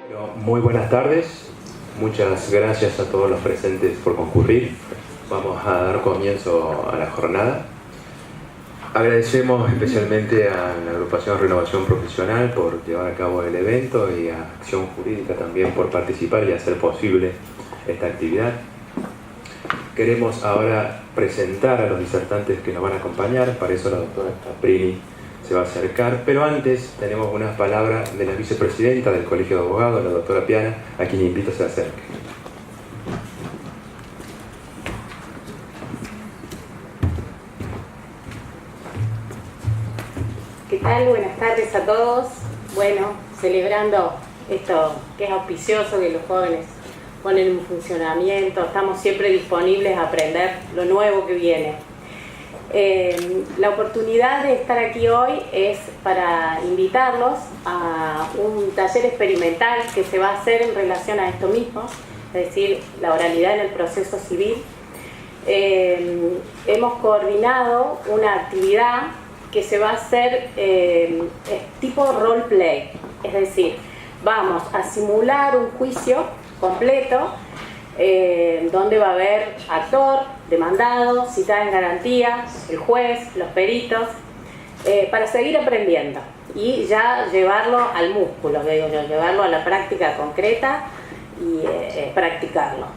Bueno, muy buenas tardes, muchas gracias a todos los presentes por concurrir. Vamos a dar comienzo a la jornada. Agradecemos especialmente a la agrupación Renovación Profesional por llevar a cabo el evento y a Acción Jurídica también por participar y hacer posible esta actividad. Queremos ahora presentar a los disertantes que nos van a acompañar, para eso la doctora Caprini se va a acercar, pero antes tenemos unas palabras de la vicepresidenta del Colegio de Abogados, la doctora Piana, a quien invito a se acerque. ¿Qué tal? Buenas tardes a todos. Bueno, celebrando esto que es auspicioso, que los jóvenes ponen en funcionamiento, estamos siempre disponibles a aprender lo nuevo que viene. La oportunidad de estar aquí hoy es para invitarlos a un taller experimental que se va a hacer en relación a esto mismo, es decir, la oralidad en el proceso civil. Hemos coordinado una actividad que se va a hacer tipo roleplay, es decir, vamos a simular un juicio completo donde va a haber actor, demandado, citada en garantía, el juez, los peritos, para seguir aprendiendo y ya llevarlo al músculo, llevarlo a la práctica concreta y practicarlo.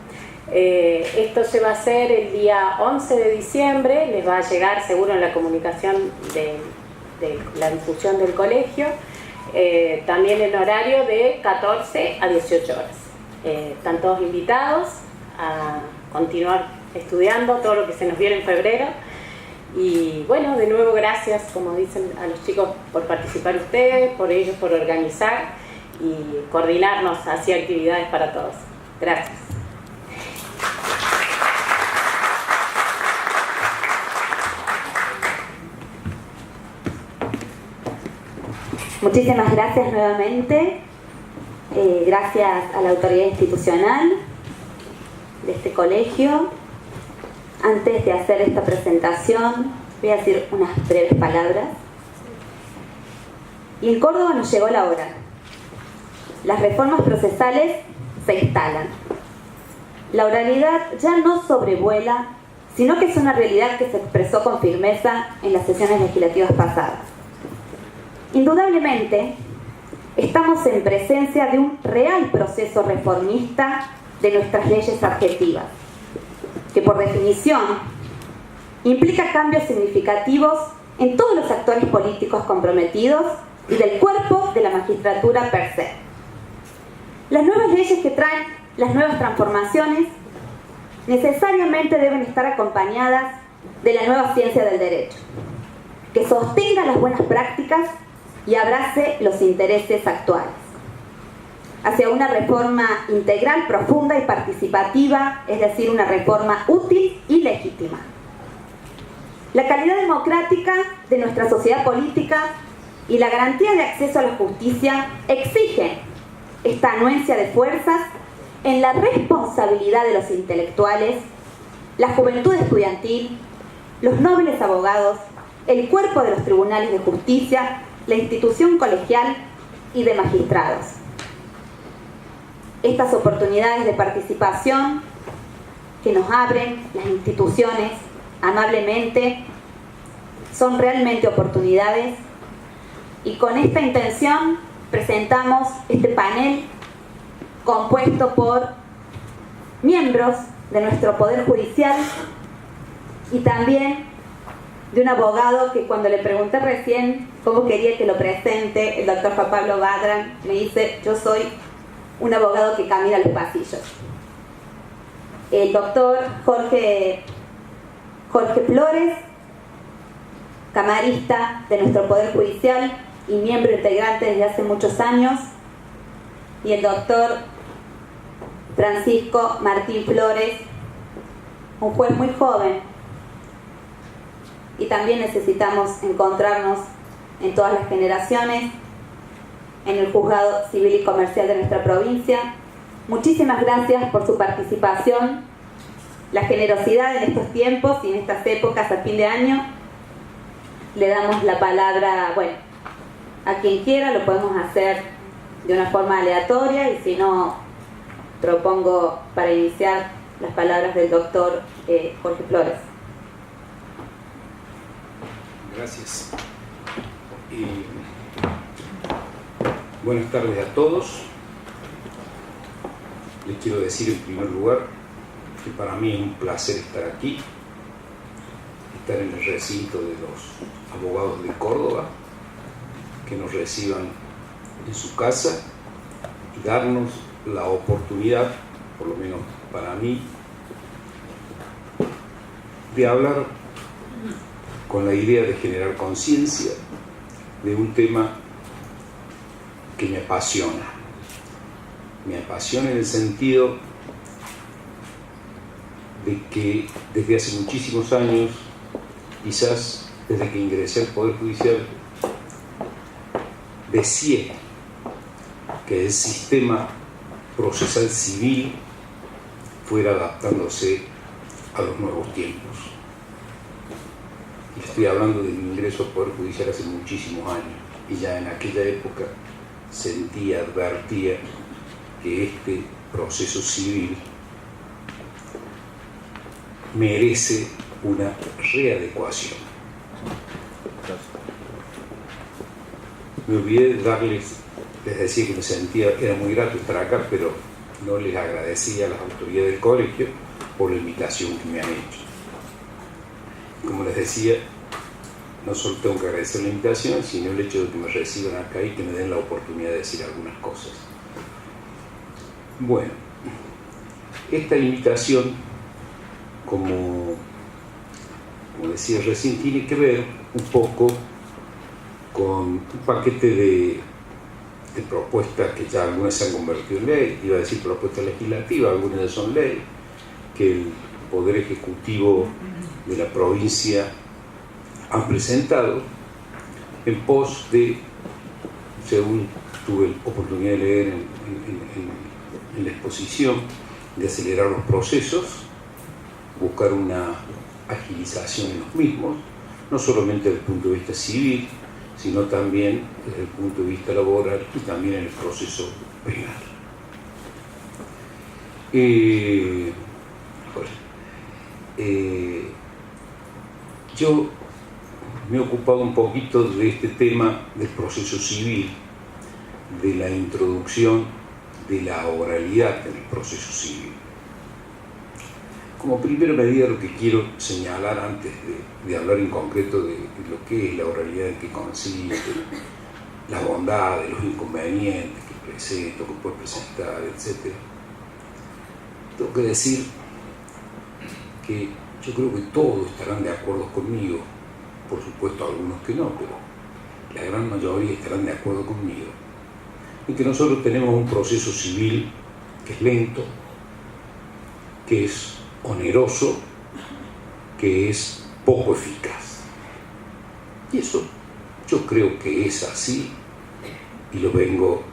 Esto se va a hacer el día 11 de diciembre, les va a llegar seguro en la comunicación de la difusión del colegio, también en horario de 14 a 18 horas. Están todos invitados a continuar estudiando todo lo que se nos viene en febrero. Y bueno, de nuevo gracias, como dicen a los chicos, por participar ustedes, por ellos, por organizar y coordinarnos hacia actividades para todos. Gracias. Muchísimas gracias nuevamente. Gracias a la autoridad institucional de este colegio. Antes de hacer esta presentación, voy a decir unas breves palabras. Y en Córdoba nos llegó la hora. Las reformas procesales se instalan. La oralidad ya no sobrevuela, sino que es una realidad que se expresó con firmeza en las sesiones legislativas pasadas. Indudablemente, estamos en presencia de un real proceso reformista de nuestras leyes adjetivas, que por definición implica cambios significativos en todos los actores políticos comprometidos y del cuerpo de la magistratura per se. Las nuevas leyes que traen las nuevas transformaciones necesariamente deben estar acompañadas de la nueva ciencia del derecho, que sostenga las buenas prácticas y abrace los intereses actuales, hacia una reforma integral, profunda y participativa, es decir, una reforma útil y legítima. La calidad democrática de nuestra sociedad política y la garantía de acceso a la justicia exigen esta anuencia de fuerzas en la responsabilidad de los intelectuales, la juventud estudiantil, los nobles abogados, el cuerpo de los tribunales de justicia, la institución colegial y de magistrados. Estas oportunidades de participación que nos abren las instituciones amablemente son realmente oportunidades, y con esta intención presentamos este panel compuesto por miembros de nuestro Poder Judicial y también de un abogado que, cuando le pregunté recién cómo quería que lo presente, el doctor Juan Pablo Badran me dice: yo soy un abogado que camina los pasillos. El doctor Jorge Flores, camarista de nuestro Poder Judicial y miembro integrante desde hace muchos años, y el doctor Francisco Martín Flores, un juez muy joven, y también necesitamos encontrarnos en todas las generaciones en el Juzgado Civil y Comercial de nuestra provincia. Muchísimas gracias por su participación, la generosidad en estos tiempos y en estas épocas a fin de año. Le damos la palabra, bueno, a quien quiera, lo podemos hacer de una forma aleatoria, y si no, propongo para iniciar las palabras del doctor Jorge Flores. Gracias. Buenas tardes a todos. Les quiero decir en primer lugar que para mí es un placer estar aquí, estar en el recinto de los abogados de Córdoba, que nos reciban en su casa y darnos la oportunidad, por lo menos para mí, de hablar con la idea de generar conciencia de un tema que me apasiona. Me apasiona en el sentido de que desde hace muchísimos años, quizás desde que ingresé al Poder Judicial, deseé que el sistema procesal civil fuera adaptándose a los nuevos tiempos. Y estoy hablando de mi ingreso al Poder Judicial hace muchísimos años, y ya en aquella época sentía, advertía que este proceso civil merece una readecuación. Me olvidé de les decía que me sentía, era muy grato estar acá, pero no les agradecía a las autoridades del colegio por la invitación que me han hecho. Como les decía, no solo tengo que agradecer la invitación, sino el hecho de que me reciban acá y que me den la oportunidad de decir algunas cosas. Bueno, esta invitación, como decía recién, tiene que ver un poco con un paquete de propuestas que ya algunas se han convertido en ley. Iba a decir propuestas legislativas, algunas ya son ley, que el Poder Ejecutivo de la provincia han presentado en pos de, según tuve oportunidad de leer en la exposición, de acelerar los procesos, buscar una agilización en los mismos, no solamente desde el punto de vista civil, sino también desde el punto de vista laboral y también en el proceso penal. Yo me he ocupado un poquito de este tema del proceso civil, de la introducción de la oralidad en el proceso civil. Como primera medida, lo que quiero señalar antes de hablar en concreto de lo que es la oralidad, en qué consiste, la bondad, los inconvenientes que presenta, que puede presentar, etc. Tengo que decir que yo creo que todos estarán de acuerdo conmigo, por supuesto algunos que no, pero la gran mayoría estarán de acuerdo conmigo, en que nosotros tenemos un proceso civil que es lento, que es oneroso, que es poco eficaz. Y eso yo creo que es así, y lo vengo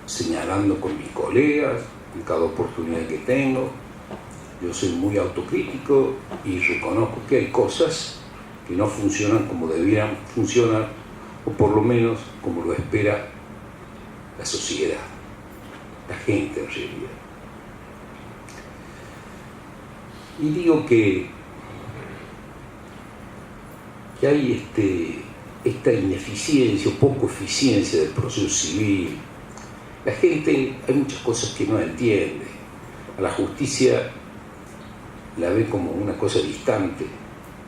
señalando con mis colegas en cada oportunidad que tengo. Yo soy muy autocrítico y reconozco que hay cosas que no funcionan como debieran funcionar, o por lo menos como lo espera la sociedad, la gente en realidad. Y digo que hay esta ineficiencia o poco eficiencia del proceso civil. La gente, hay muchas cosas que no entiende. A la justicia la ve como una cosa distante,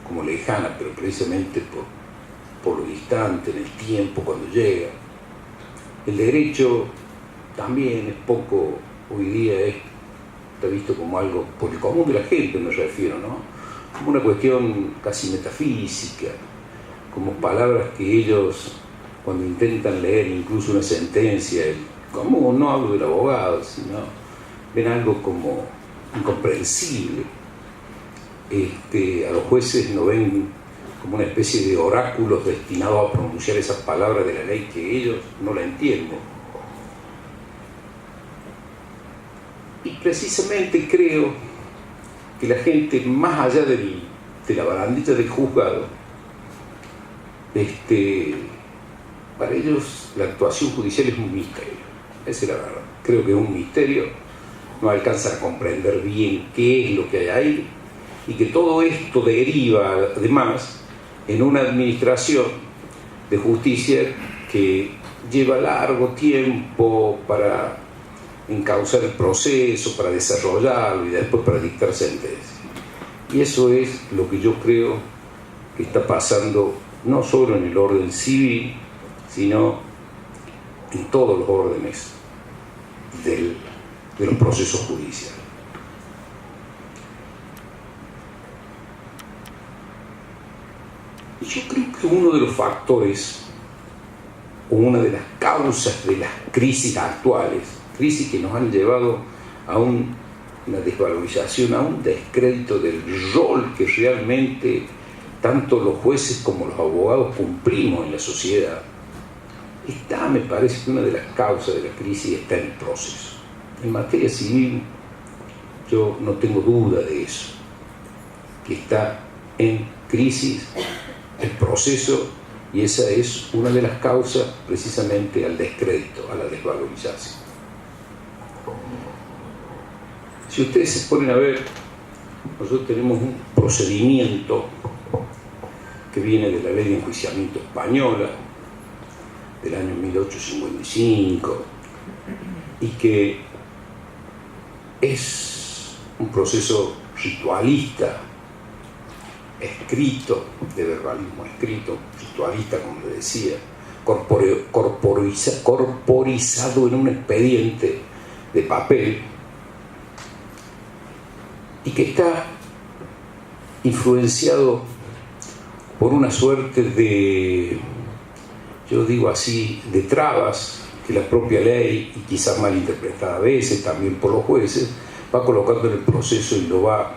como lejana, pero precisamente por lo distante en el tiempo cuando llega. El derecho también es poco, hoy día está visto como algo, por el común de la gente me refiero, ¿no? Como una cuestión casi metafísica, como palabras que ellos, cuando intentan leer incluso una sentencia, como no hablo del abogado, sino ven algo como incomprensible. A los jueces no ven como una especie de oráculos destinados a pronunciar esas palabras de la ley que ellos no la entienden. Y precisamente creo que la gente, más allá de la barandilla del juzgado, para ellos la actuación judicial es un misterio. Esa es la verdad. Creo que es un misterio, no alcanzan a comprender bien qué es lo que hay ahí, y que todo esto deriva además en una administración de justicia que lleva largo tiempo para encauzar el proceso, para desarrollarlo y después para dictar sentencias. Y eso es lo que yo creo que está pasando no solo en el orden civil, sino en todos los órdenes de los procesos judiciales. Y yo creo que uno de los factores o una de las causas de las crisis actuales, crisis que nos han llevado a una desvalorización, a un descrédito del rol que realmente tanto los jueces como los abogados cumplimos en la sociedad, me parece que una de las causas de la crisis está en el proceso. En materia civil, yo no tengo duda de eso, que está en crisis el proceso, y esa es una de las causas precisamente al descrédito, a la desvalorización. Si ustedes se ponen a ver, nosotros tenemos un procedimiento que viene de la Ley de Enjuiciamiento Española del año 1855 y que es un proceso ritualista, escrito, de verbalismo escrito, ritualista, como le decía, corporizado en un expediente de papel, y que está influenciado por una suerte de, yo digo así, de trabas que la propia ley, y quizás mal interpretada a veces también por los jueces, va colocando en el proceso y lo va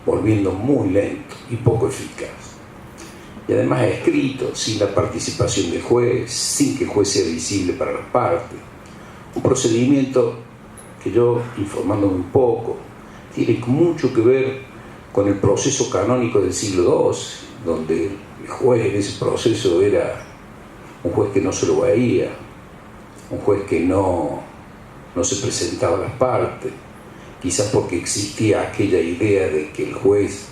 volviendo muy lento y poco eficaz. Y además es escrito sin la participación del juez, sin que el juez sea visible para las partes. Un procedimiento que yo, informándome un poco, tiene mucho que ver con el proceso canónico del siglo II, donde el juez en ese proceso era un juez que no se lo veía, un juez que no se presentaba a las partes, quizás porque existía aquella idea de que el juez,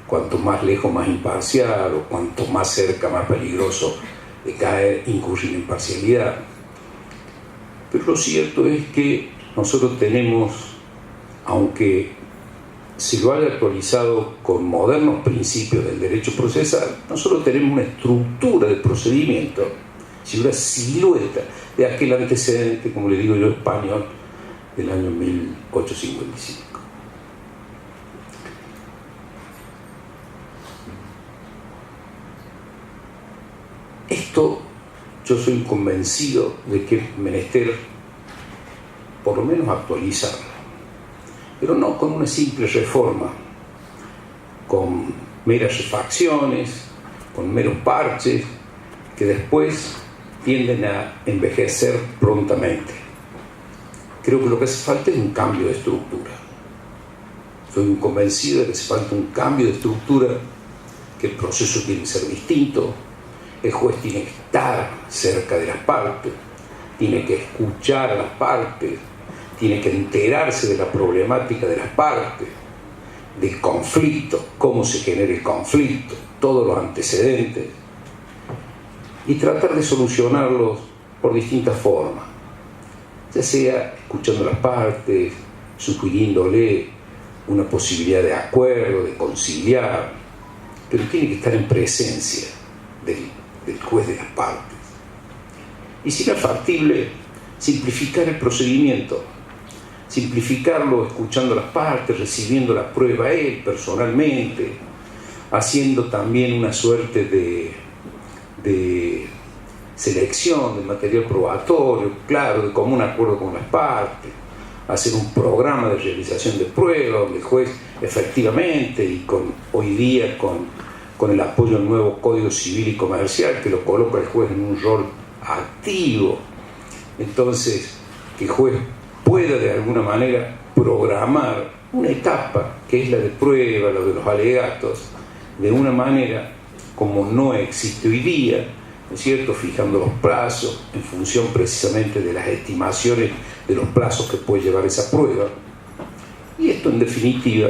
cuanto más lejos más imparcial, o cuanto más cerca más peligroso de caer, incurrir en imparcialidad. Pero lo cierto es que nosotros tenemos, aunque se lo haya actualizado con modernos principios del derecho procesal, nosotros tenemos una estructura de procedimiento, una silueta de aquel antecedente, como le digo yo, español, del año 1855. Esto yo soy convencido de que es menester por lo menos actualizarlo, pero no con una simple reforma, con meras refacciones, con meros parches que después tienden a envejecer prontamente. Creo que lo que hace falta es un cambio de estructura. Soy convencido de que hace falta un cambio de estructura, que el proceso tiene que ser distinto, el juez tiene que estar cerca de las partes, tiene que escuchar a las partes, tiene que enterarse de la problemática de las partes, del conflicto, cómo se genera el conflicto, todos los antecedentes, y tratar de solucionarlos por distintas formas, ya sea escuchando a las partes, sugiriéndole una posibilidad de acuerdo, de conciliar, pero tiene que estar en presencia del juez de las partes. Y si no es factible, simplificar el procedimiento, simplificarlo escuchando a las partes, recibiendo la prueba él personalmente, haciendo también una suerte de selección de material probatorio, claro, de común acuerdo con las partes, hacer un programa de realización de pruebas donde el juez efectivamente, y hoy día con el apoyo al nuevo Código Civil y Comercial, que lo coloca el juez en un rol activo, entonces que el juez pueda de alguna manera programar una etapa que es la de prueba, la de los alegatos, de una manera como no existe hoy día, ¿no es cierto?, fijando los plazos en función precisamente de las estimaciones de los plazos que puede llevar esa prueba. Y esto, en definitiva,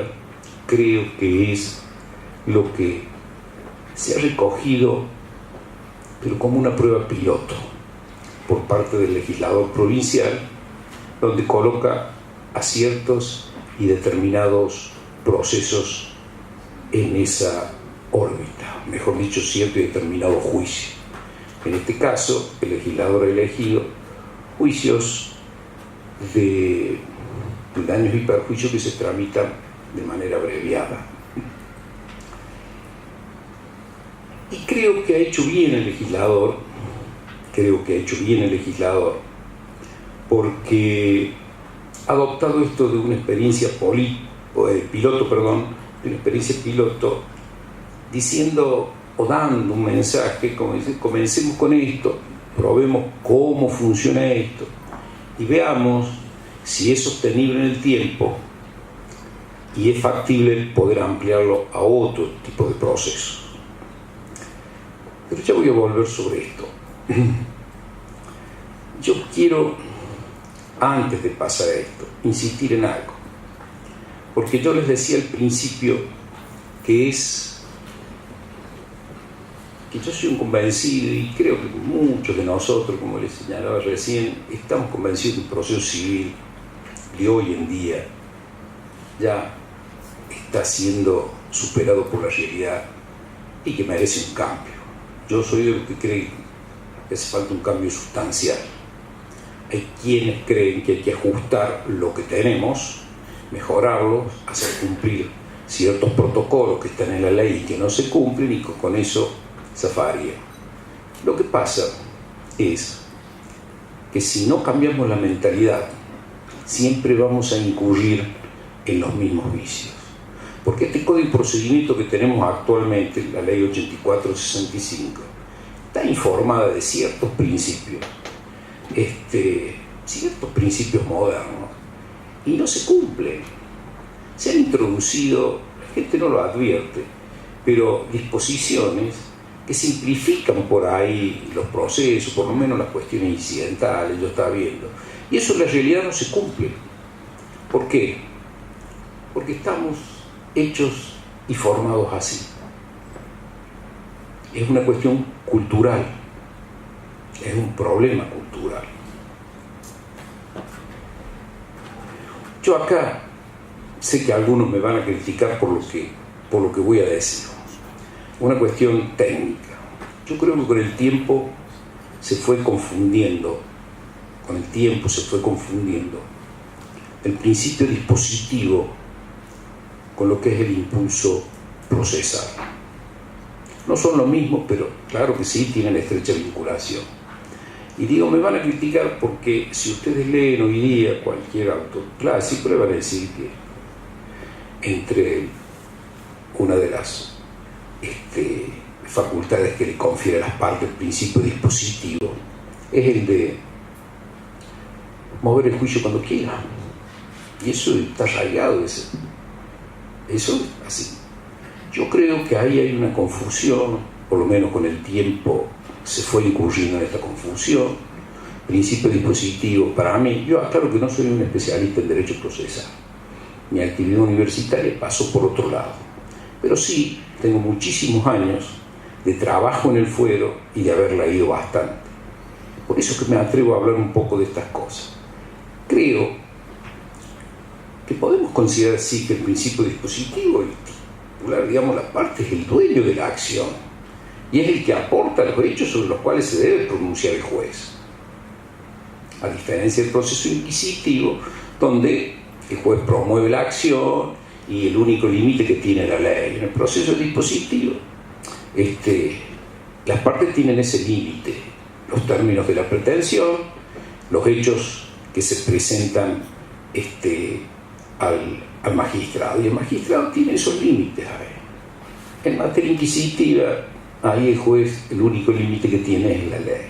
creo que es lo que se ha recogido, pero como una prueba piloto por parte del legislador provincial, donde coloca aciertos y determinados procesos en esa órbita, mejor dicho, cierto y determinado juicio. En este caso, el legislador ha elegido juicios de daños y perjuicios que se tramitan de manera abreviada. Y creo que ha hecho bien el legislador, porque ha adoptado esto de una experiencia piloto, diciendo o dando un mensaje, como dice, comencemos con esto, probemos cómo funciona esto y veamos si es sostenible en el tiempo y es factible poder ampliarlo a otro tipo de procesos. Pero ya voy a volver sobre esto. Yo quiero, antes de pasar a esto, insistir en algo, porque yo les decía al principio que yo soy un convencido, y creo que muchos de nosotros, como les señalaba recién, estamos convencidos que el proceso civil de hoy en día ya está siendo superado por la realidad y que merece un cambio. Yo soy de los que creen que hace falta un cambio sustancial. Hay quienes creen que hay que ajustar lo que tenemos, mejorarlo, hacer cumplir ciertos protocolos que están en la ley y que no se cumplen, y con eso zafaría. Lo que pasa es que si no cambiamos la mentalidad, siempre vamos a incurrir en los mismos vicios. Porque este código de procedimiento que tenemos actualmente, la ley 8465, está informada de ciertos principios, ciertos principios modernos, y no se cumplen. Se han introducido, la gente no lo advierte, pero disposiciones que simplifican por ahí los procesos, por lo menos las cuestiones incidentales, yo estaba viendo. Y eso en la realidad no se cumple. ¿Por qué? Porque estamos hechos y formados así. Es una cuestión cultural, es un problema cultural. Yo acá sé que algunos me van a criticar por lo que voy a decir. Una cuestión técnica. Yo creo que con el tiempo se fue confundiendo el principio dispositivo con lo que es el impulso procesal. No son lo mismo, pero claro que sí tienen estrecha vinculación. Y digo, me van a criticar porque si ustedes leen hoy día cualquier autor clásico, le van a decir que entre una de las facultades que le confiere a las partes el principio dispositivo es el de mover el juicio cuando quiera. Y eso está arraigado, eso es así. Yo creo que ahí hay una confusión, por lo menos con el tiempo se fue incurriendo en esta confusión. Principio dispositivo, para mí, yo aclaro que no soy un especialista en derecho procesal. Mi actividad universitaria pasó por otro lado. Pero sí, tengo muchísimos años de trabajo en el fuero y de haber leído bastante. Por eso que me atrevo a hablar un poco de estas cosas. Creo que podemos considerar sí que el principio dispositivo, el titular, digamos, la parte es el dueño de la acción y es el que aporta los hechos sobre los cuales se debe pronunciar el juez. A diferencia del proceso inquisitivo, donde el juez promueve la acción y el único límite que tiene la ley. En el proceso dispositivo, las partes tienen ese límite, los términos de la pretensión, los hechos que se presentan al magistrado, y el magistrado tiene esos límites ahí. En materia inquisitiva, ahí el juez, el único límite que tiene es la ley.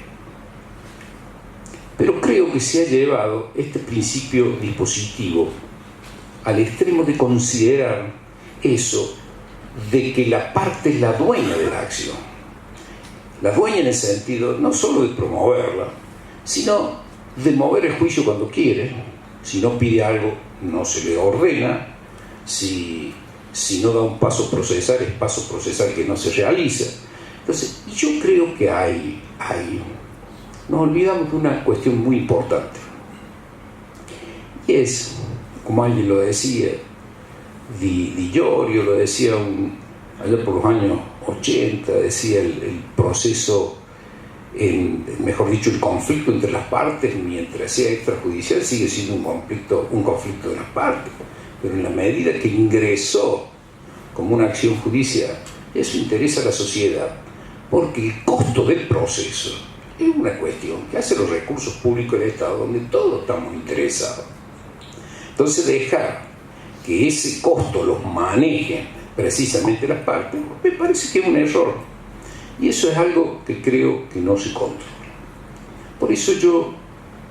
Pero creo que se ha llevado este principio dispositivo al extremo de considerar eso de que la parte es la dueña de la acción. La dueña en el sentido no solo de promoverla, sino de mover el juicio cuando quiere. Si no pide algo, no se le ordena. Si no da un paso procesal, es paso procesal que no se realiza. Entonces, yo creo que nos olvidamos de una cuestión muy importante. Y es, como alguien lo decía, Di Giorgio lo decía allá por los años 80, decía el proceso, mejor dicho, el conflicto entre las partes, mientras sea extrajudicial, sigue siendo un conflicto de las partes. Pero en la medida que ingresó como una acción judicial, eso interesa a la sociedad, porque el costo del proceso es una cuestión que hace los recursos públicos del Estado, donde todos estamos interesados. Entonces, dejar que ese costo los manejen precisamente las partes, me parece que es un error. Y eso es algo que creo que no se controla. Por eso yo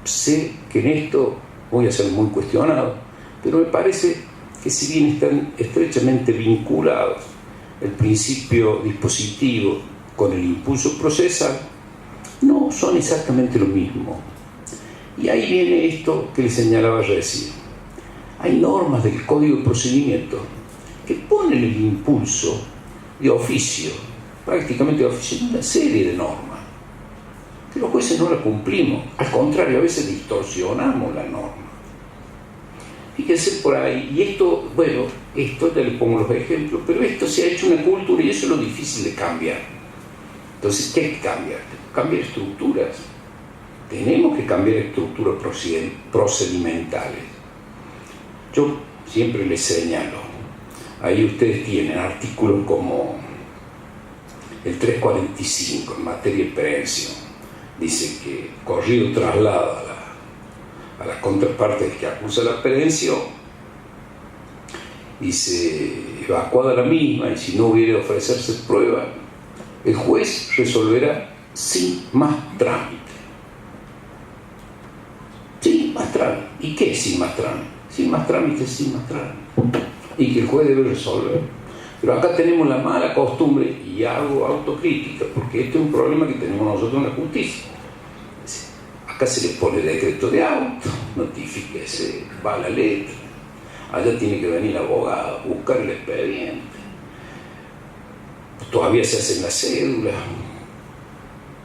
sé que en esto voy a ser muy cuestionado, pero me parece que si bien están estrechamente vinculados el principio dispositivo con el impulso procesal, no son exactamente lo mismo. Y ahí viene esto que le señalaba recién. Hay normas del Código de Procedimiento que ponen el impulso de oficio, prácticamente de oficio, en una serie de normas, que los jueces no la cumplimos. Al contrario, a veces distorsionamos la norma. Fíjense por ahí, y esto, bueno, esto ya le pongo los ejemplos, pero esto se ha hecho una cultura y eso es lo difícil de cambiar. Entonces, ¿qué hay que cambiar? Cambiar estructuras. Tenemos que cambiar estructuras procedimentales. Yo siempre les señalo, ahí ustedes tienen artículos como el 345 en materia de prevención. Dice que corrido traslada a la contraparte que acusa la aprehensión, dice evacuada la misma, y si no hubiera de ofrecerse prueba, el juez resolverá sin más trámite. Sin más trámite. ¿Y qué es sin más trámite? Sin más trámite, sin más trámite. Y que el juez debe resolver. Pero acá tenemos la mala costumbre, y hago autocrítica, porque este es un problema que tenemos nosotros en la justicia. Acá se le pone decreto de auto, notifíquese, va a la letra. Allá tiene que venir el abogado, buscar el expediente. Todavía se hacen las cédulas.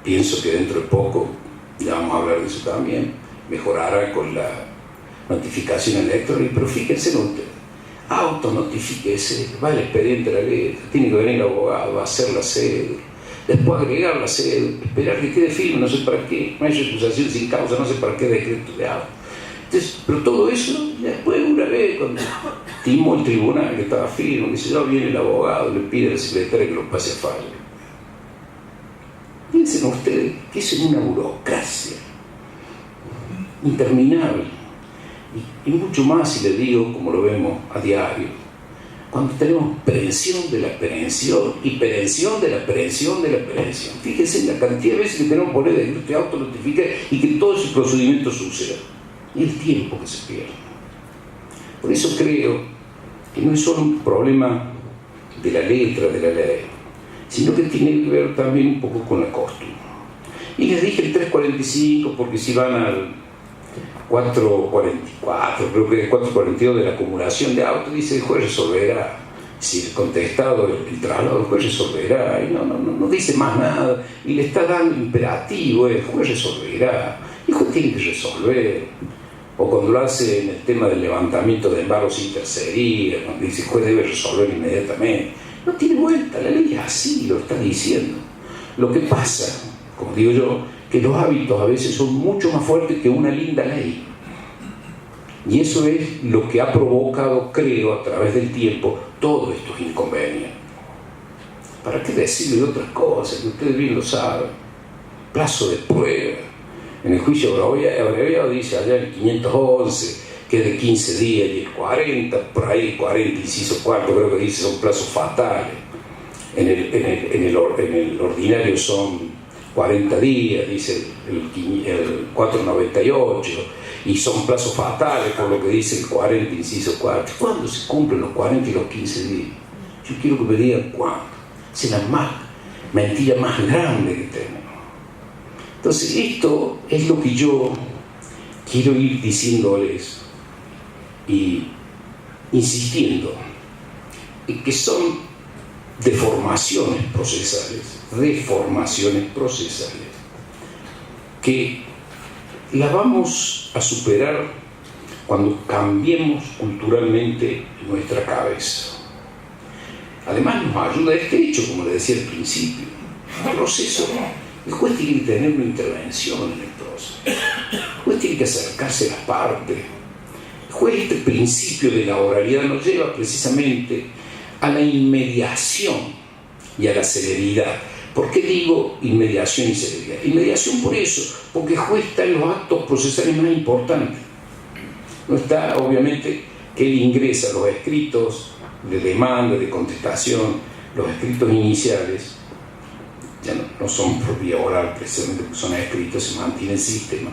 Pienso que dentro de poco, ya vamos a hablar de eso también, mejorará con la notificación electrónica. Pero fíjense ustedes, autonotifíquese, va el expediente a la letra, tiene que venir el abogado, va a hacer la cédula, después agregar la cédula, esperar que quede firme, no sé para qué, no hay recusación sin causa, no sé para qué decreto de auto. Entonces, pero todo eso, después una vez, cuando timó el tribunal que estaba firme, dice, ya viene el abogado, le pide al secretario que lo pase a fallo. Piensen ustedes que eso es una burocracia interminable. Y mucho más si les digo, como lo vemos a diario, cuando tenemos prevención de la prevención y prevención de la prevención de la prevención. Fíjense en la cantidad de veces que tenemos que poner de que autonotifique y que todo ese procedimiento suceda. Y el tiempo que se pierde. Por eso creo que no es solo un problema de la letra de la ley, sino que tiene que ver también un poco con la costumbre. Y les dije el 345 porque si van al 444, creo que es el 442 de la acumulación de autos, dice el juez resolverá. Si el contestado, el traslado, el juez resolverá, y no dice más nada, y le está dando imperativo, el juez resolverá, y el juez tiene que resolver. O cuando lo hace en el tema del levantamiento de embargos sin tercería, cuando dice el juez debe resolver inmediatamente, no tiene vuelta, la ley es así, lo está diciendo. Lo que pasa, como digo yo, que los hábitos a veces son mucho más fuertes que una linda ley. Y eso es lo que ha provocado, creo, a través del tiempo, todos estos inconvenientes. ¿Para qué decirle de otras cosas que ustedes bien lo saben? Plazo de prueba. En el juicio abreviado dice allá el 511, que es de 15 días, y el 40, por ahí el 40, inciso 4, creo que dice son plazos fatales. En el ordinario son 40 días, dice el 498, y son plazos fatales por lo que dice el 40, inciso 4. ¿Cuándo se cumplen los 40 y los 15 días? Yo quiero que me digan cuándo. Se las marca. mentira más grande que tenemos. Entonces, esto es lo que yo quiero ir diciéndoles y insistiendo en que son deformaciones procesales, que la vamos a superar cuando cambiemos culturalmente nuestra cabeza. Además nos ayuda este hecho, como le decía al principio, un proceso. El juez tiene que tener una intervención en el proceso. El juez tiene que acercarse a las partes. El juez, este principio de la oralidad nos lleva precisamente a la inmediación y a la celeridad. ¿Por qué digo inmediación y celeridad? Inmediación por eso, porque el juez está en los actos procesales más importantes. No está, obviamente, que él ingresa los escritos de demanda, de contestación, los escritos iniciales, ya no son por vía oral precisamente, porque son escritos, se mantiene el sistema.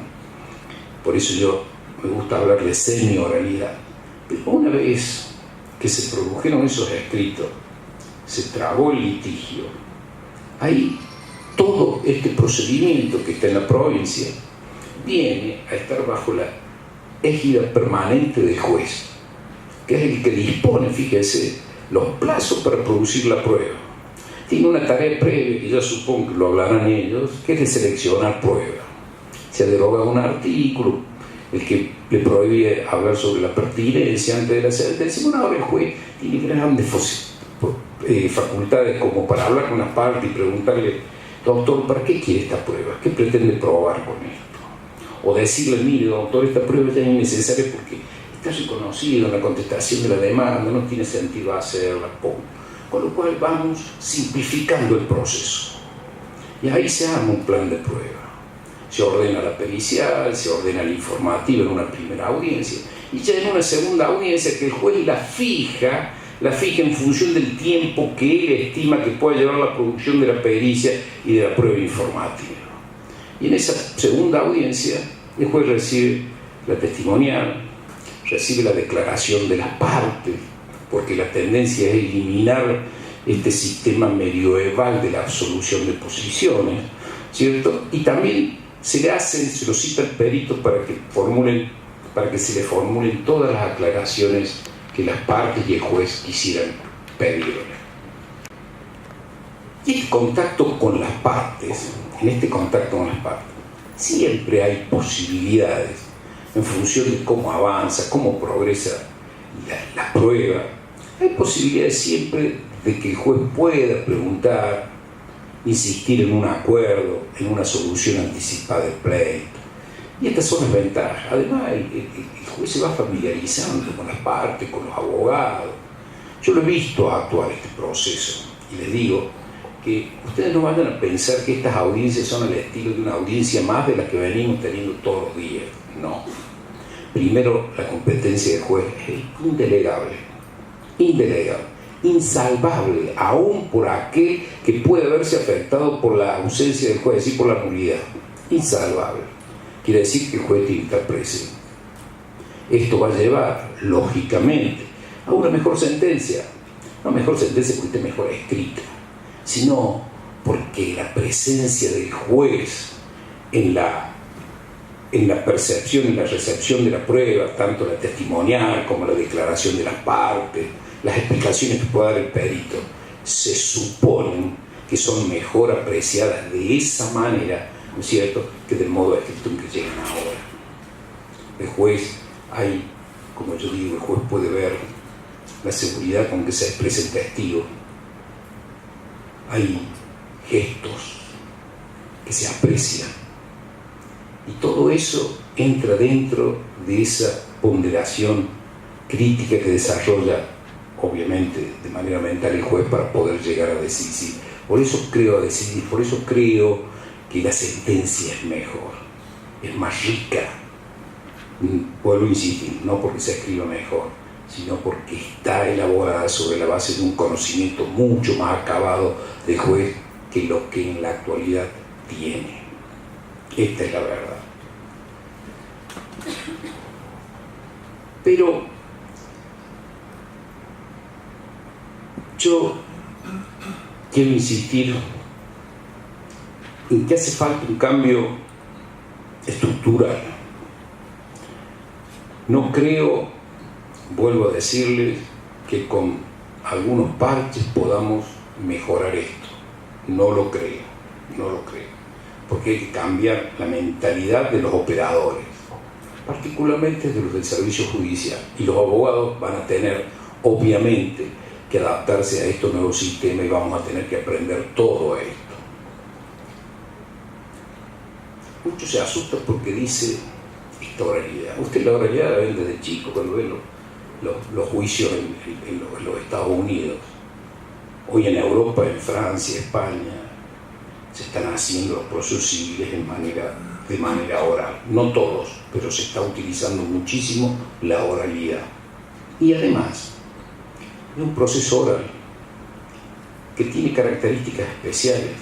Por eso yo me gusta hablar de semi-oralidad. Pero una vez que se produjeron esos escritos, se trabó el litigio, ahí todo este procedimiento que está en la provincia viene a estar bajo la égida permanente del juez, que es el que dispone, fíjese, los plazos para producir la prueba. Tiene una tarea previa, que ya supongo que lo hablarán ellos, que es de seleccionar prueba. Se ha derogado un artículo, el que le prohíbe hablar sobre la pertinencia antes de la sentencia. Bueno, ahora el juez tiene grandes facultades como para hablar con la parte y preguntarle: doctor, ¿para qué quiere esta prueba? ¿Qué pretende probar con esto? O decirle: mire, doctor, esta prueba ya es innecesaria porque está reconocido en la contestación de la demanda, no tiene sentido hacerla. Con lo cual vamos simplificando el proceso. Y ahí se arma un plan de prueba. Se ordena la pericial, se ordena la informativa en una primera audiencia, y ya en una segunda audiencia que el juez la fija en función del tiempo que él estima que puede llevar la producción de la pericia y de la prueba informativa. Y en esa segunda audiencia el juez recibe la testimonial, recibe la declaración de las partes, porque la tendencia es eliminar este sistema medioeval de la absolución de posiciones, ¿cierto? Y también se lo cita el perito para que se le formulen todas las aclaraciones que las partes y el juez quisieran pedirle. Y este contacto con las partes, siempre hay posibilidades en función de cómo avanza, cómo progresa la prueba. Hay posibilidades siempre de que el juez pueda preguntar, insistir en un acuerdo, en una solución anticipada del pleito. Y estas son las ventajas. Además, el juez se va familiarizando con las partes, con los abogados. Yo lo he visto actuar este proceso y les digo que ustedes no vayan a pensar que estas audiencias son al estilo de una audiencia más de las que venimos teniendo todos los días. No. Primero, la competencia del juez es indelegable, insalvable, aún por aquel que puede verse afectado por la ausencia del juez, es decir, por la nulidad. Insalvable. Quiere decir que el juez tiene que estar presente. Esto va a llevar, lógicamente, a una mejor sentencia. No mejor sentencia porque esté mejor escrita, sino porque la presencia del juez en la percepción y la recepción de la prueba, tanto la testimonial como la declaración de las partes, las explicaciones que pueda dar el perito, se suponen que son mejor apreciadas de esa manera, ¿no es cierto?, que del modo escrito en que llegan ahora. El juez, como yo digo, el juez puede ver la seguridad con que se expresa el testigo. Hay gestos que se aprecian. Y todo eso entra dentro de esa ponderación crítica que desarrolla, obviamente, de manera mental el juez para poder llegar a decidir. Por eso creo que la sentencia es mejor, es más rica. Vuelvo a insistir, no porque se escriba mejor, sino porque está elaborada sobre la base de un conocimiento mucho más acabado del juez que lo que en la actualidad tiene. Esta es la verdad. Pero yo quiero insistir en que hace falta un cambio estructural. No creo, vuelvo a decirles, que con algunos parches podamos mejorar esto. No lo creo, porque hay que cambiar la mentalidad de los operadores, particularmente de los del servicio judicial, y los abogados van a tener, obviamente, que adaptarse a estos nuevos sistemas y vamos a tener que aprender todo esto. Muchos se asustan porque dice esta oralidad. Usted la oralidad la ven desde chico, cuando ven los juicios en los Estados Unidos. Hoy en Europa, en Francia, España, se están haciendo los procesos civiles de manera oral. No todos, pero se está utilizando muchísimo la oralidad. Y además, es un proceso oral que tiene características especiales,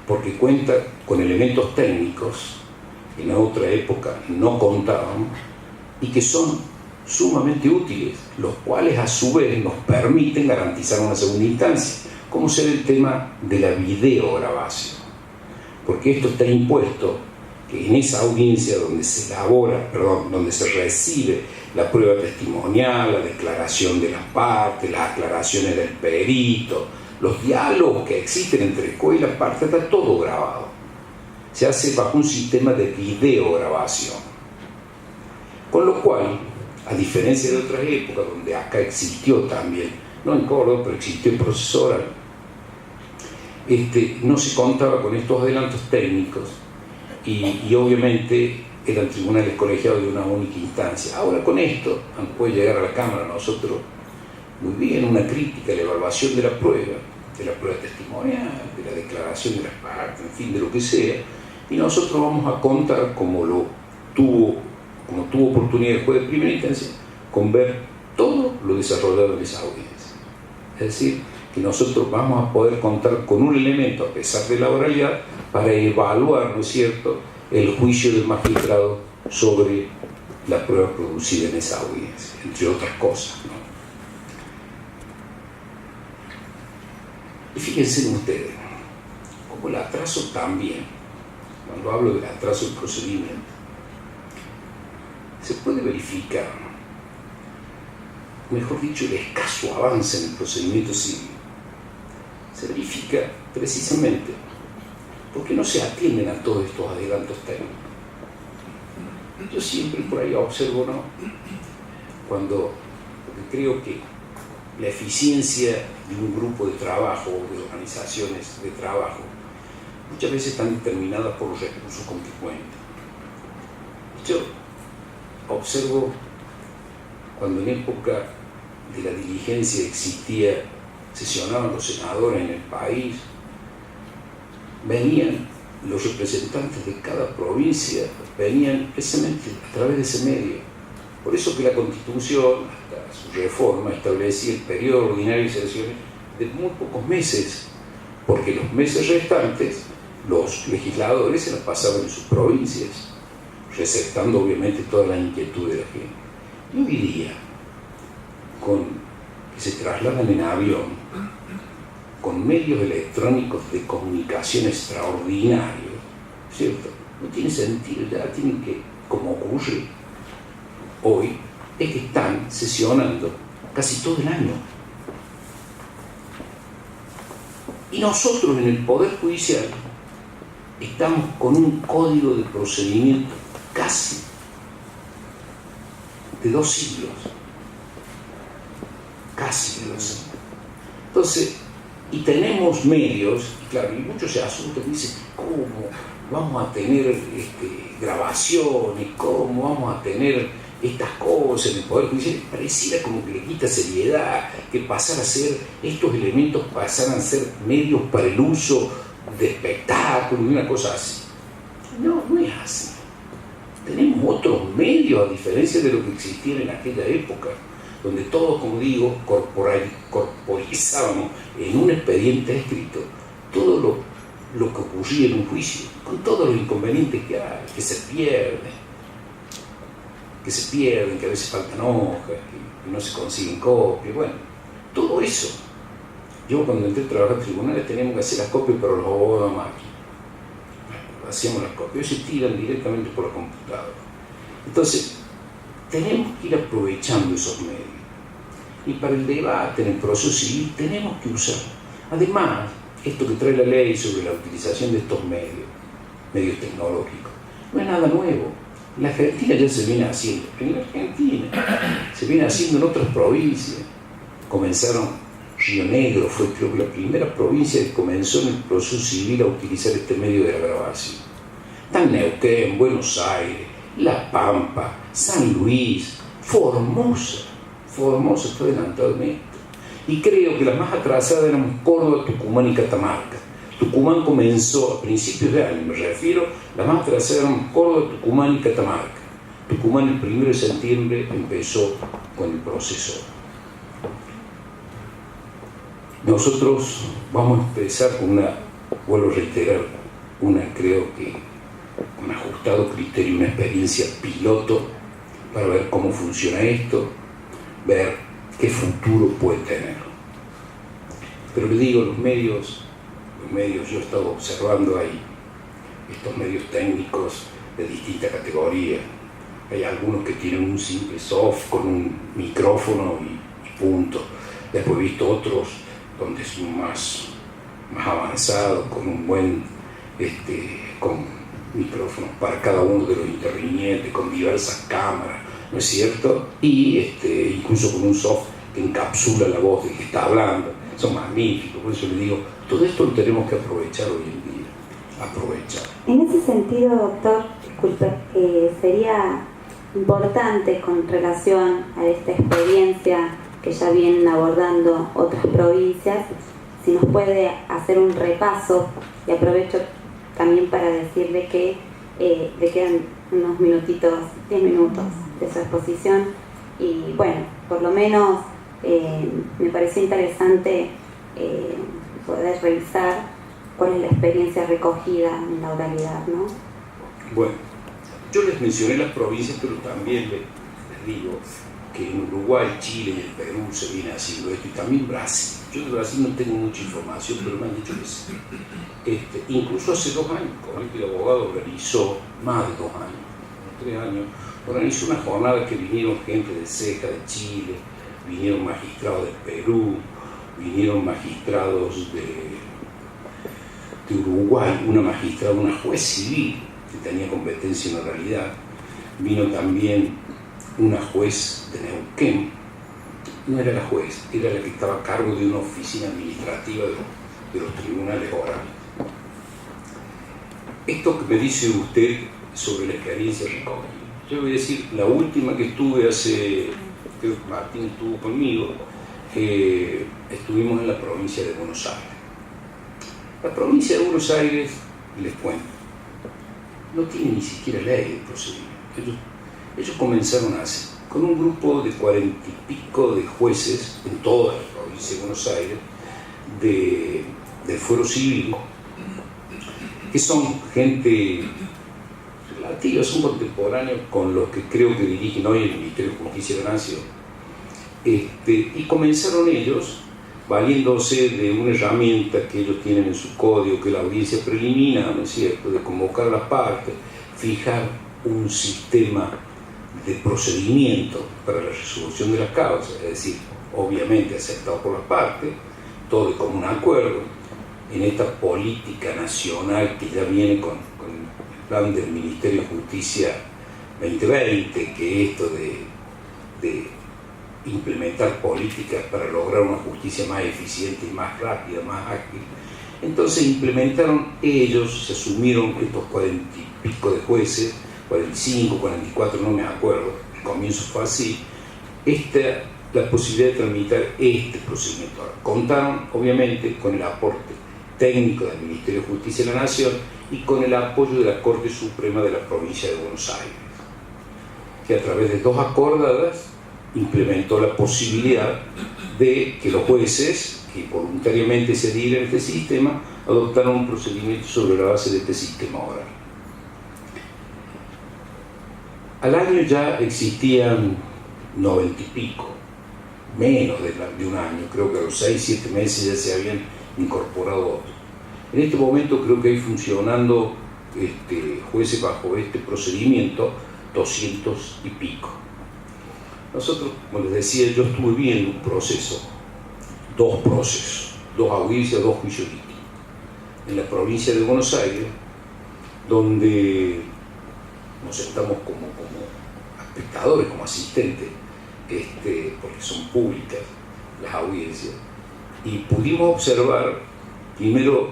porque cuenta con elementos técnicos que en otra época no contaban y que son sumamente útiles, los cuales a su vez nos permiten garantizar una segunda instancia, como ser el tema de la videograbación, porque esto está impuesto que en esa audiencia donde se donde se recibe la prueba testimonial, la declaración de las partes, las aclaraciones del perito, los diálogos que existen entre el juez y la parte, está todo grabado. Se hace bajo un sistema de videograbación. Con lo cual, a diferencia de otras épocas donde acá existió también, no en Córdoba, pero existió el proceso oral, no se contaba con estos adelantos técnicos y obviamente eran tribunales colegiados de una única instancia. Ahora con esto, aunque puede llegar a la Cámara, nosotros muy bien una crítica, la evaluación de la prueba testimonial, de la declaración de las partes, en fin, de lo que sea, y nosotros vamos a contar como tuvo oportunidad el juez de primera instancia, con ver todo lo desarrollado en esa audiencia. Es decir, que nosotros vamos a poder contar con un elemento, a pesar de la oralidad, para evaluar, ¿no es cierto?, el juicio del magistrado sobre la prueba producida en esa audiencia, entre otras cosas, ¿no? Y fíjense ustedes, como el atraso también, cuando hablo del atraso del procedimiento, se puede verificar, mejor dicho, el escaso avance en el procedimiento civil. Se verifica precisamente porque no se atienden a todos estos adelantos técnicos. Yo siempre por ahí observo, ¿no?, porque creo que la eficiencia de un grupo de trabajo o de organizaciones de trabajo muchas veces están determinadas por los recursos con que cuentan. Yo observo cuando en época de la diligencia sesionaban los senadores en el país, venían los representantes de cada provincia, venían precisamente a través de ese medio. Por eso que la Constitución, hasta su reforma, establecía el periodo ordinario de sesiones de muy pocos meses, porque los meses restantes los legisladores se las pasaban en sus provincias, receptando obviamente todas las inquietudes de la gente. Y hoy día, que se trasladan en avión, con medios electrónicos de comunicación extraordinarios, ¿cierto? No tiene sentido, ya tienen que, como ocurre hoy, es que están sesionando casi todo el año. Y nosotros en el Poder Judicial estamos con un código de procedimiento casi de 2 siglos. Casi de 2 siglos. Entonces, y tenemos medios, y claro, y muchos se asustan y dicen, ¿cómo vamos a tener grabaciones? ¿Cómo vamos a tener estas cosas en el Poder Judicial? Pareciera como que le quita seriedad, que estos elementos pasaran a ser medios para el uso de espectáculos y una cosa así. No, no es así. Tenemos otros medios, a diferencia de lo que existía en aquella época, donde todos, como digo, corporizábamos en un expediente escrito todo lo que ocurría en un juicio, con todos los inconvenientes que hay, que se pierden, que a veces faltan hojas, que no se consiguen copias, bueno, todo eso. Yo cuando entré a trabajar en tribunales teníamos que hacer las copias para los abogados a máquina. hacíamos las copias, hoy se tiran directamente por la computadora. Entonces, tenemos que ir aprovechando esos medios. Y para el debate en el proceso civil tenemos que usar. Además, esto que trae la ley sobre la utilización de estos medios tecnológicos, no es nada nuevo. En la Argentina ya se viene haciendo, en la Argentina se viene haciendo en otras provincias. Comenzaron, Río Negro fue creo que la primera provincia que comenzó en el proceso civil a utilizar este medio de la grabación. Están Neuquén, Buenos Aires, La Pampa, San Luis, Formosa está adelantado en esto. Y creo que las más atrasadas eran Córdoba, Tucumán y Catamarca. Tucumán comenzó a principios de año, me refiero, las más atrasadas eran Córdoba, Tucumán y Catamarca. Tucumán el 1 de septiembre empezó con el proceso. Nosotros vamos a empezar con vuelvo a reiterar, creo que un ajustado criterio, una experiencia piloto para ver cómo funciona esto, ver qué futuro puede tener. Pero le digo, los medios, yo he estado observando ahí estos medios técnicos de distinta categoría. Hay algunos que tienen un simple soft con un micrófono y punto. Después he visto otros donde es más avanzado, con un buen con micrófonos para cada uno de los intervinientes, con diversas cámaras, ¿no es cierto? Y incluso con un soft que encapsula la voz del que está hablando. Son magníficos, por eso le digo, todo esto lo tenemos que aprovechar hoy en día. Aprovechar. En ese sentido, doctor, disculpe, sería importante con relación a esta experiencia que ya vienen abordando otras provincias, si nos puede hacer un repaso, y aprovecho también para decirle que le quedan unos minutitos, 10 minutos de su exposición, y bueno, por lo menos me pareció interesante poder revisar cuál es la experiencia recogida en la oralidad, ¿no? Bueno, yo les mencioné las provincias, pero también les digo que en Uruguay, Chile y el Perú se viene haciendo esto, y también Brasil. Yo de Brasil no tengo mucha información, pero me han dicho que sí. Incluso hace 2 años, el Colegio de Abogados organizó, más de 2 años, 3 años, organizó una jornada que vinieron gente de Ceja, de Chile, vinieron magistrados de Perú, vinieron magistrados de Uruguay, una juez civil que tenía competencia en oralidad, vino también una juez de Neuquén, no era la juez, era la que estaba a cargo de una oficina administrativa de los tribunales orales. Esto que me dice usted sobre la experiencia recogida, yo voy a decir, la última que estuve creo que Martín estuvo conmigo, estuvimos en la provincia de Buenos Aires. La provincia de Buenos Aires, les cuento, no tiene ni siquiera ley de procedimiento. Ellos comenzaron así, con un grupo de 40 y pico de jueces en toda la provincia de Buenos Aires, del fuero civil, que son gente relativa, son contemporáneos con los que creo que dirigen hoy el Ministerio de Justicia de la Nación. Y comenzaron ellos, valiéndose de una herramienta que ellos tienen en su código, que es la audiencia preliminar, ¿no es cierto?, de convocar a las partes, fijar un sistema de procedimiento para la resolución de las causas, es decir, obviamente aceptado por las partes, todo de común acuerdo, en esta política nacional que ya viene con el plan del Ministerio de Justicia 2020, que es esto de implementar políticas para lograr una justicia más eficiente y más rápida, más ágil. Entonces implementaron ellos, se asumieron estos 40 y pico de jueces, 45, 44, no me acuerdo, el comienzo fue así, la posibilidad de tramitar este procedimiento. Ahora, contaron obviamente con el aporte técnico del Ministerio de Justicia de la Nación y con el apoyo de la Corte Suprema de la provincia de Buenos Aires, que a través de 2 acordadas implementó la posibilidad de que los jueces que voluntariamente se adhieren a este sistema adoptaran un procedimiento sobre la base de este sistema oral. Al año ya existían 90 y pico, menos de un año, creo que a los 6-7 meses ya se habían incorporado otros. En este momento creo que hay funcionando jueces bajo este procedimiento 200 y pico. Nosotros, como les decía, yo estuve viendo un proceso, dos audiencias, dos juicios distintos, en la provincia de Buenos Aires, donde nos sentamos como espectadores, como asistentes, porque son públicas las audiencias, y pudimos observar primero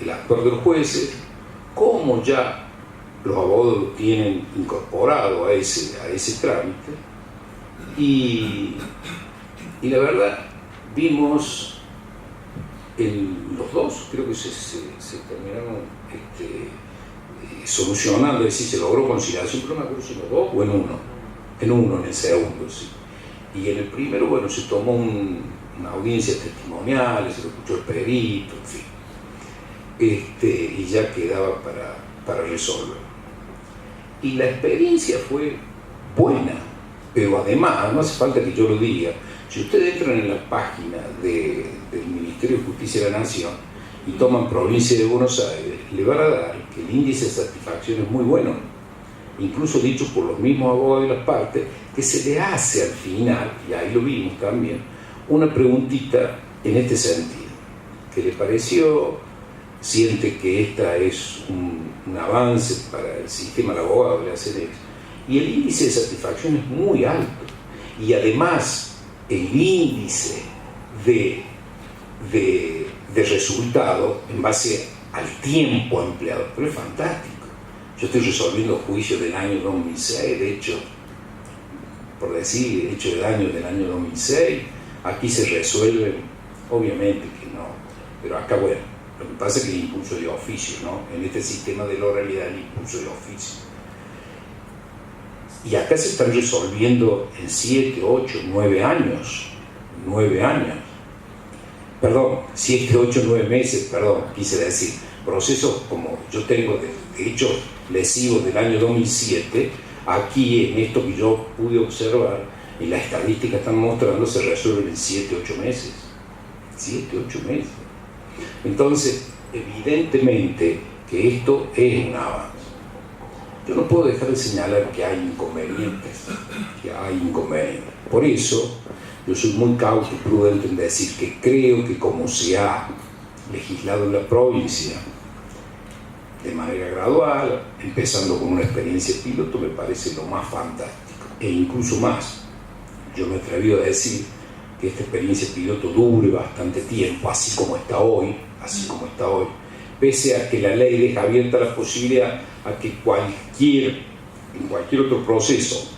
el actuar de los jueces, cómo ya los abogados lo tienen incorporado a ese trámite, y la verdad vimos los dos, creo que se terminaron solucionando, es decir, se logró conciliación, pero no me acuerdo si en los dos o en uno, en el segundo, sí. Y en el primero, bueno, se tomó una audiencia testimonial, se lo escuchó el perito, en fin, y ya quedaba para resolver. Y la experiencia fue buena, pero además, no hace falta que yo lo diga, si ustedes entran en la página del Ministerio de Justicia de la Nación y toman provincia de Buenos Aires, le van a dar que el índice de satisfacción es muy bueno, incluso dicho por los mismos abogados de las partes, que se le hace al final, y ahí lo vimos también, una preguntita en este sentido, que le pareció, siente que esta es un avance para el sistema del abogado, le hacen eso, y el índice de satisfacción es muy alto, y además el índice de resultado en base al tiempo empleado, pero es fantástico. Yo estoy resolviendo juicios del año 2006, de hecho, por decir, hecho del año 2006, aquí se resuelven, obviamente que no, pero acá, bueno, lo que pasa es que el impulso de oficio, ¿no? En este sistema de la oralidad, el impulso de oficio. Y acá se están resolviendo en 7, 8, 9 años. 9 años. Perdón, 7, 8, 9 meses, perdón, quise decir. Procesos como yo tengo de hechos lesivos del año 2007, aquí en esto que yo pude observar, y las estadísticas están mostrando, se resuelven en 7, 8 meses. 7, 8 meses. Entonces, evidentemente que esto es un avance. Yo no puedo dejar de señalar que hay inconvenientes, Por eso, yo soy muy cauto y prudente en decir que creo que como se ha legislado en la provincia, de manera gradual, empezando con una experiencia piloto, me parece lo más fantástico. E incluso más, yo me atreví a decir que esta experiencia piloto dure bastante tiempo, así como está hoy, pese a que la ley deja abierta la posibilidad a que en cualquier otro proceso,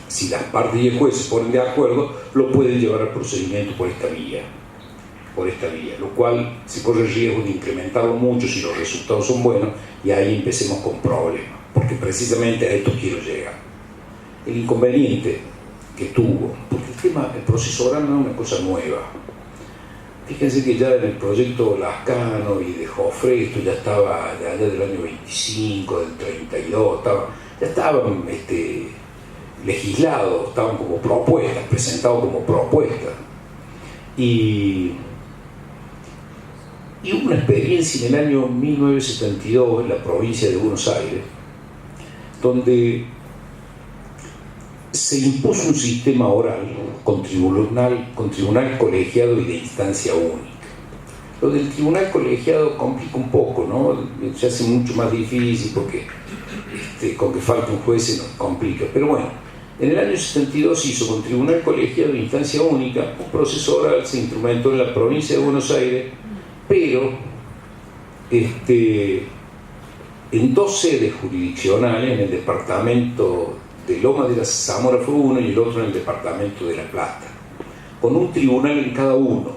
si las partes y el juez se ponen de acuerdo, lo pueden llevar al procedimiento por esta vía, lo cual se corre el riesgo de incrementarlo mucho si los resultados son buenos, y ahí empecemos con problemas, porque precisamente a esto quiero llegar. El inconveniente que tuvo, porque el proceso oral no es una cosa nueva. Fíjense que ya en el proyecto Lascano y de Jofre, esto ya estaba allá del año 25, del 32, ya estaban legislados, estaban como propuestas, presentados como propuestas. Y hubo una experiencia en el año 1972 en la provincia de Buenos Aires, donde se impuso un sistema oral con tribunal colegiado y de instancia única. Lo del tribunal colegiado complica un poco, ¿no? Se hace mucho más difícil porque con que falte un juez se nos complica. Pero bueno, en el año 72 se hizo con tribunal colegiado de instancia única, un proceso oral se instrumentó en la provincia de Buenos Aires, pero en dos sedes jurisdiccionales, en el departamento de Loma de la Zamora fue uno y el otro en el departamento de La Plata, con un tribunal en cada uno,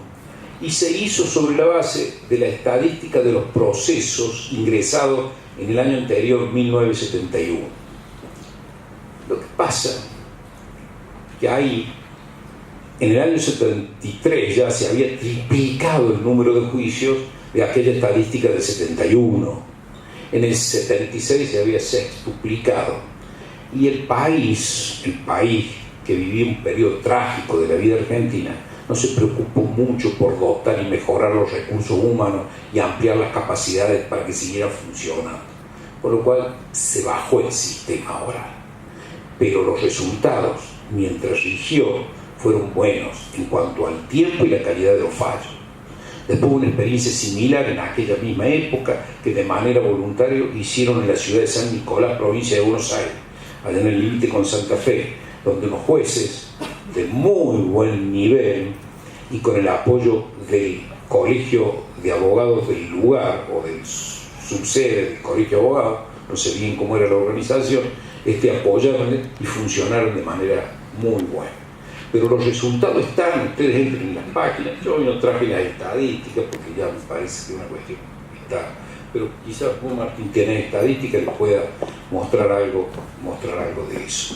y se hizo sobre la base de la estadística de los procesos ingresados en el año anterior, 1971. Lo que pasa que ahí, en el año 73 ya se había triplicado el número de juicios de aquella estadística del 71, en el 76 se había sextuplicado. Y el país que vivía un periodo trágico de la vida argentina, no se preocupó mucho por dotar y mejorar los recursos humanos y ampliar las capacidades para que siguiera funcionando. con lo cual se bajó el sistema oral. Pero los resultados, mientras rigió, fueron buenos en cuanto al tiempo y la calidad de los fallos. Después hubo una experiencia similar en aquella misma época que de manera voluntaria hicieron en la ciudad de San Nicolás, provincia de Buenos Aires, allá en el límite con Santa Fe, donde unos jueces de muy buen nivel y con el apoyo del colegio de abogados del lugar o del subsede del colegio de abogados, no sé bien cómo era la organización, apoyaron y funcionaron de manera muy buena. Pero los resultados están, ustedes entren en las páginas, yo hoy no traje las estadísticas porque ya me parece que una cuestión está, pero quizás vos, Martín, tenés estadísticas y les pueda mostrar algo de eso.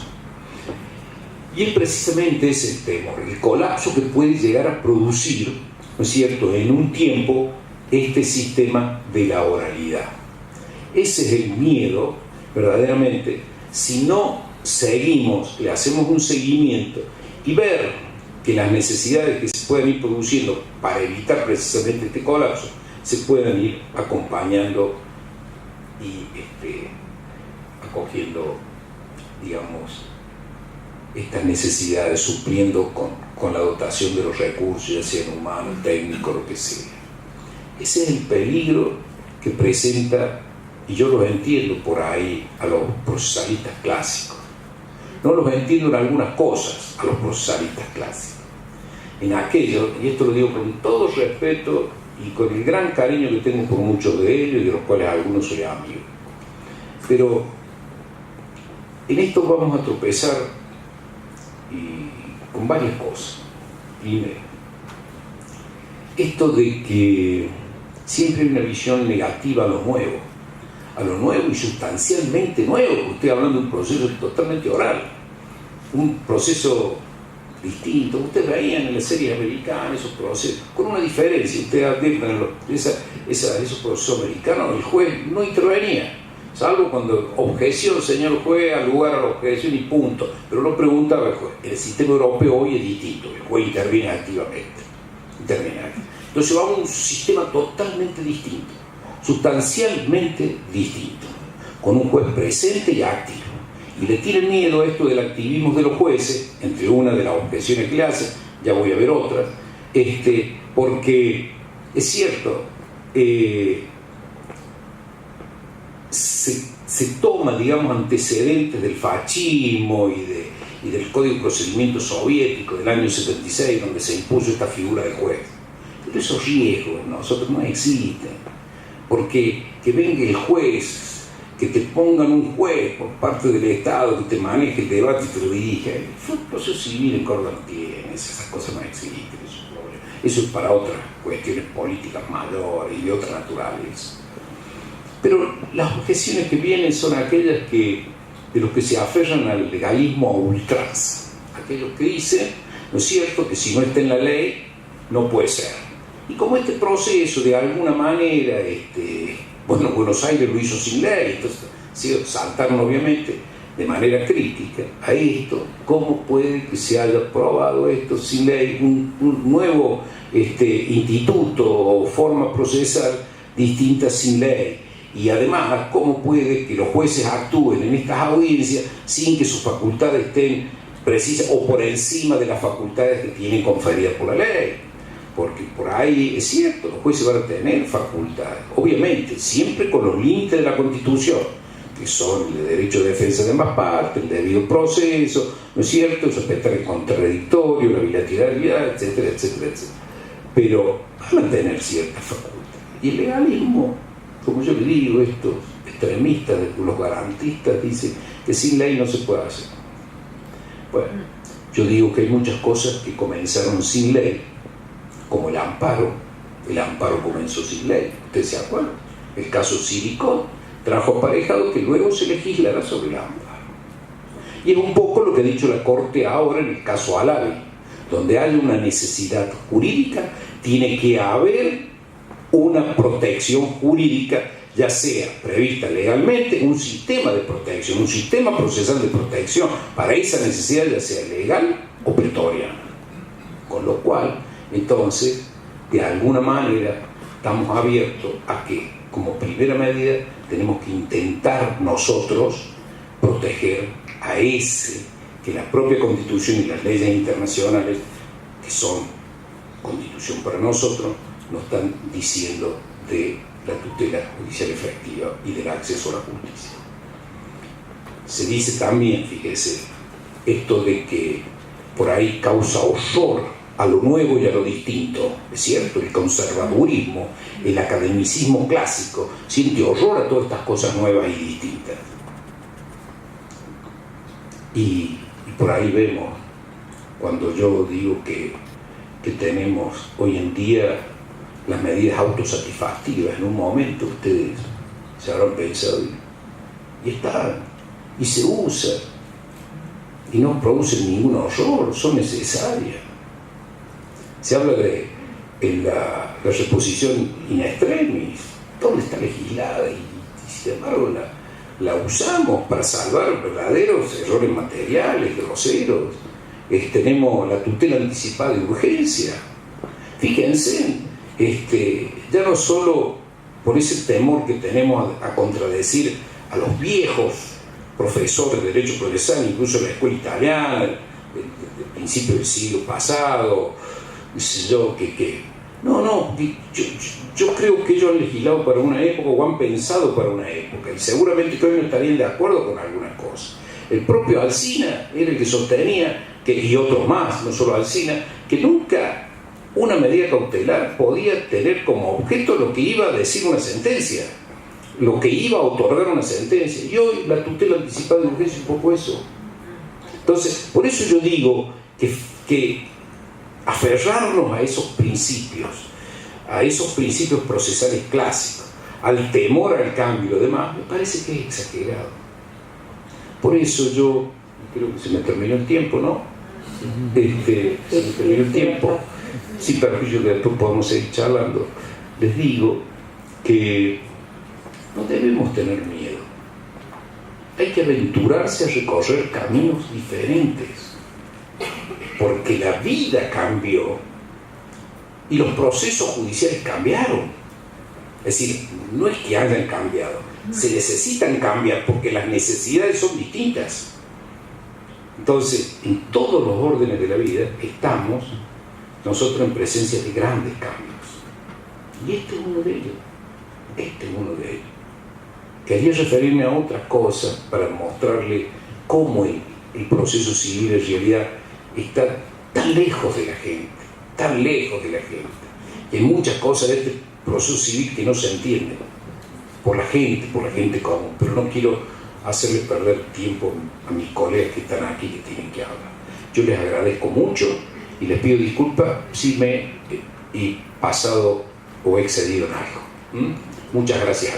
Y es precisamente ese temor, el colapso que puede llegar a producir, ¿no es cierto?, en un tiempo este sistema de la oralidad. Ese es el miedo, verdaderamente, si no seguimos, le hacemos un seguimiento y ver que las necesidades que se puedan ir produciendo para evitar precisamente este colapso se puedan ir acompañando y acogiendo, digamos, estas necesidades, supliendo con la dotación de los recursos, ya sean humanos, técnicos, lo que sea. Ese es el peligro que presenta, y yo los entiendo por ahí, a los procesalistas clásicos. No los entiendo en algunas cosas, a los procesalistas clásicos. En aquello, y esto lo digo con todo respeto y con el gran cariño que tengo por muchos de ellos, y de los cuales algunos soy amigo. Pero en esto vamos a tropezar con varias cosas. Primero, esto de que siempre hay una visión negativa a lo nuevo y sustancialmente nuevo, porque estoy hablando de un proceso totalmente oral, un proceso distinto. Ustedes veían en las series americanas esos procesos, con una diferencia. Ustedes advierten esos procesos americanos, el juez no intervenía, salvo cuando objeción, señor juez, al lugar a la objeción y punto, pero no preguntaba al juez. El sistema europeo hoy es distinto, el juez interviene activamente. Entonces vamos a un sistema totalmente distinto, sustancialmente distinto, con un juez presente y activo. Y le tienen miedo a esto del activismo de los jueces, entre una de las objeciones que le hacen, ya voy a ver otras, porque es cierto, se toma, digamos, antecedentes del fascismo y del Código de Procedimiento Soviético del año 76, donde se impuso esta figura del juez. Pero esos riesgos en nosotros no existen, porque que venga el juez, que te pongan un juez por parte del Estado, que te maneje el debate y te lo dirija, el proceso civil en Córdoba no tiene, esas cosas no existen, eso es para otras cuestiones políticas mayores y de otras naturales. Pero las objeciones que vienen son aquellas de los que se aferran al legalismo a ultranza, aquellos que dicen, ¿no es cierto?, que si no está en la ley, no puede ser. Y como este proceso, de alguna manera, Buenos Aires lo hizo sin ley, entonces saltaron obviamente de manera crítica a esto. ¿Cómo puede que se haya aprobado esto sin ley, un nuevo instituto o forma procesal distinta sin ley? Y además, ¿cómo puede que los jueces actúen en estas audiencias sin que sus facultades estén precisas o por encima de las facultades que tienen conferidas por la ley? Porque por ahí es cierto, los jueces van a tener facultades, obviamente, siempre con los límites de la Constitución, que son el derecho de defensa de ambas partes, el debido proceso, ¿no es cierto?, respetar el contradictorio, la bilateralidad, etcétera, etcétera, etcétera. Pero van a tener ciertas facultades. Y el legalismo, como yo le digo, estos extremistas, los garantistas, dicen que sin ley no se puede hacer. Bueno, yo digo que hay muchas cosas que comenzaron sin ley, como el amparo comenzó sin ley, ¿ustedes se acuerdan? El caso Silicon trajo aparejado que luego se legislara sobre el amparo. Y es un poco lo que ha dicho la Corte ahora en el caso Alavi, donde hay una necesidad jurídica, tiene que haber una protección jurídica, ya sea prevista legalmente, un sistema de protección, un sistema procesal de protección para esa necesidad, ya sea legal o pretoriana. Con lo cual, entonces, de alguna manera, estamos abiertos a que, como primera medida, tenemos que intentar nosotros proteger a ese que la propia Constitución y las leyes internacionales, que son Constitución para nosotros, nos están diciendo de la tutela judicial efectiva y del acceso a la justicia. Se dice también, fíjese, esto de que por ahí causa horror a lo nuevo y a lo distinto, es cierto, el conservadurismo, el academicismo clásico, siente horror a todas estas cosas nuevas y distintas. Y por ahí vemos, cuando yo digo que tenemos hoy en día las medidas autosatisfactivas, en un momento ustedes se habrán pensado, y están, y se usan, y no producen ningún horror, son necesarias. Se habla de la reposición in extremis, ¿dónde está legislada? Y sin embargo la usamos para salvar verdaderos errores materiales, groseros. Tenemos la tutela anticipada de urgencia. Fíjense, ya no solo por ese temor que tenemos a contradecir a los viejos profesores de derecho procesal, incluso la escuela italiana, del principio del siglo pasado, yo creo que ellos han legislado para una época o han pensado para una época, y seguramente que hoy no estarían de acuerdo con algunas cosas. El propio Alsina era el que sostenía, y otros más, no solo Alsina, que nunca una medida cautelar podía tener como objeto lo que iba a decir una sentencia, lo que iba a otorgar una sentencia. Y hoy la tutela anticipada de urgencia es un poco eso. Entonces, por eso yo digo que aferrarnos a esos principios procesales clásicos, al temor al cambio y lo demás, me parece que es exagerado. Por eso yo creo que se me terminó el tiempo, ¿no? Se me terminó el tiempo. Sin perjuicio que después podamos seguir charlando. Les digo que no debemos tener miedo. Hay que aventurarse a recorrer caminos diferentes, porque la vida cambió y los procesos judiciales cambiaron. Es decir, no es que hayan cambiado, se necesitan cambiar porque las necesidades son distintas. Entonces, en todos los órdenes de la vida estamos nosotros en presencia de grandes cambios. Y este es uno de ellos. Quería referirme a otra cosa para mostrarle cómo el proceso civil en realidad está tan lejos de la gente, y hay muchas cosas de este proceso civil que no se entienden por la gente común, pero no quiero hacerles perder tiempo a mis colegas que están aquí, que tienen que hablar. Yo les agradezco mucho y les pido disculpas si me he pasado o excedido en algo. Muchas gracias.